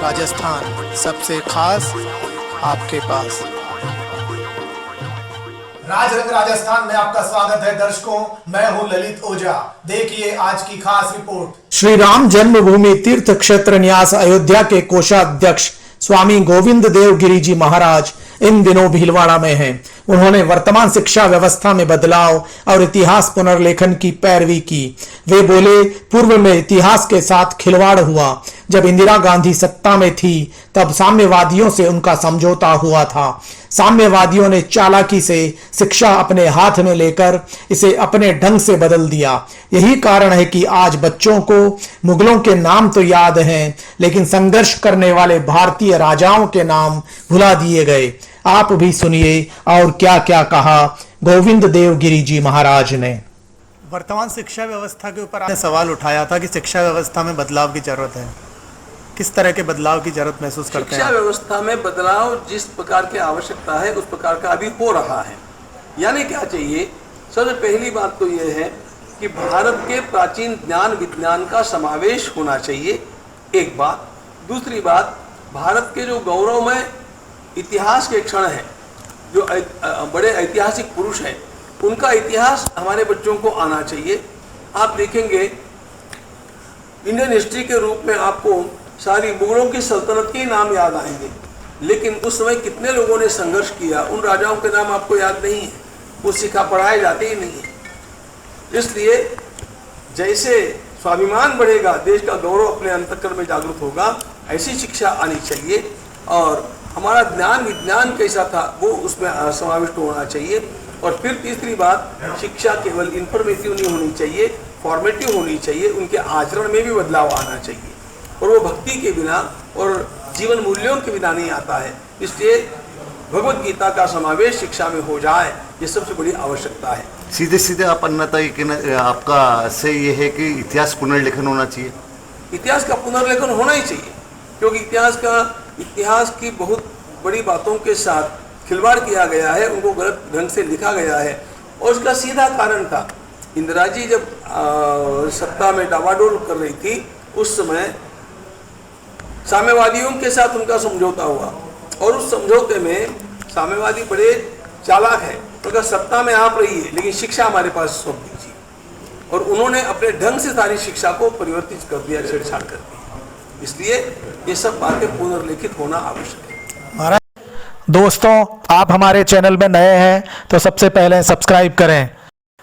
राजस्थान सबसे खास आपके पास। राजरंग राजस्थान में आपका स्वागत है दर्शकों, मैं हूं ललित ओझा। देखिए आज की खास रिपोर्ट। श्री राम जन्मभूमि तीर्थ क्षेत्र न्यास अयोध्या के कोषाध्यक्ष स्वामी गोविंद देव गिरी जी महाराज इन दिनों भीलवाड़ा में हैं। उन्होंने वर्तमान शिक्षा व्यवस्था में बदलाव और इतिहास पुनर्लेखन की पैरवी की। वे बोले, पूर्व में इतिहास के साथ खिलवाड़ हुआ। जब इंदिरा गांधी सत्ता में थी तब साम्यवादियों से उनका समझौता हुआ था। साम्यवादियों ने चालाकी से शिक्षा अपने हाथ में लेकर इसे अपने ढंग से बदल दिया। यही कारण है कि आज बच्चों को मुगलों के नाम तो याद हैं, लेकिन संघर्ष करने वाले भारतीय राजाओं के नाम भुला दिए गए। आप भी सुनिए और क्या क्या कहा गोविंद देव गिरी जी महाराज ने। वर्तमान शिक्षा व्यवस्था के ऊपर आपने सवाल उठाया था कि शिक्षा व्यवस्था में बदलाव की जरूरत है। किस तरह के बदलाव की जरूरत महसूस करते हैं? शिक्षा व्यवस्था में बदलाव जिस प्रकार की आवश्यकता है उस प्रकार का अभी हो रहा है। यानी क्या चाहिए? सबसे पहली बात तो यह है कि भारत के प्राचीन ज्ञान विज्ञान का समावेश होना चाहिए, एक बात। दूसरी बात, भारत के जो गौरवमय इतिहास के क्षण हैं, जो बड़े ऐतिहासिक पुरुष हैं, उनका इतिहास हमारे बच्चों को आना चाहिए। आप देखेंगे इंडियन हिस्ट्री के रूप में आपको सारी मुगलों की सल्तनत के नाम याद आएंगे, लेकिन उस समय कितने लोगों ने संघर्ष किया उन राजाओं के नाम आपको याद नहीं है। वो सिखा पढ़ाए जाते ही नहीं है। इसलिए जैसे स्वाभिमान बढ़ेगा, देश का गौरव अपने अंतःकरण में जागृत होगा, ऐसी शिक्षा आनी चाहिए। और हमारा ज्ञान विज्ञान कैसा था वो उसमें समाविष्ट होना चाहिए। और फिर तीसरी बात, शिक्षा केवल इंफॉर्मेटिव नहीं होनी चाहिए, फॉर्मेटिव होनी चाहिए। उनके आचरण में भी बदलाव आना चाहिए, और वो भक्ति के बिना और जीवन मूल्यों के बिना नहीं आता है। इसलिए भगवत गीता का समावेश शिक्षा में हो जाए, ये सबसे बड़ी आवश्यकता है। सीधे सीधे आप आपका से ये है कि इतिहास पुनर्लेखन होना चाहिए। इतिहास का पुनर्लेखन होना ही चाहिए, क्योंकि इतिहास की बहुत बड़ी बातों के साथ खिलवाड़ किया गया है, उनको गलत ढंग से लिखा गया है। और उसका सीधा कारण था, इंदिरा जी जब सत्ता में डावाडोल कर रही थी, उस समय साम्यवादियों के साथ उनका समझौता हुआ, और उस समझौते में साम्यवादी बड़े चालाक हैं। उनका सत्ता में आप रहिए लेकिन शिक्षा हमारे पास सौंप दीजिए, और उन्होंने अपने ढंग से सारी शिक्षा को परिवर्तित कर दिया, छेड़छाड़ कर दी। इसलिए ये सब बातें पुनर्लिखित होना आवश्यक है। दोस्तों, आप हमारे चैनल में नए हैं तो सबसे पहले सब्सक्राइब करें,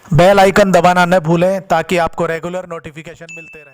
बेल आइकन दबाना न भूलें ताकि आपको रेगुलर नोटिफिकेशन मिलते रहे।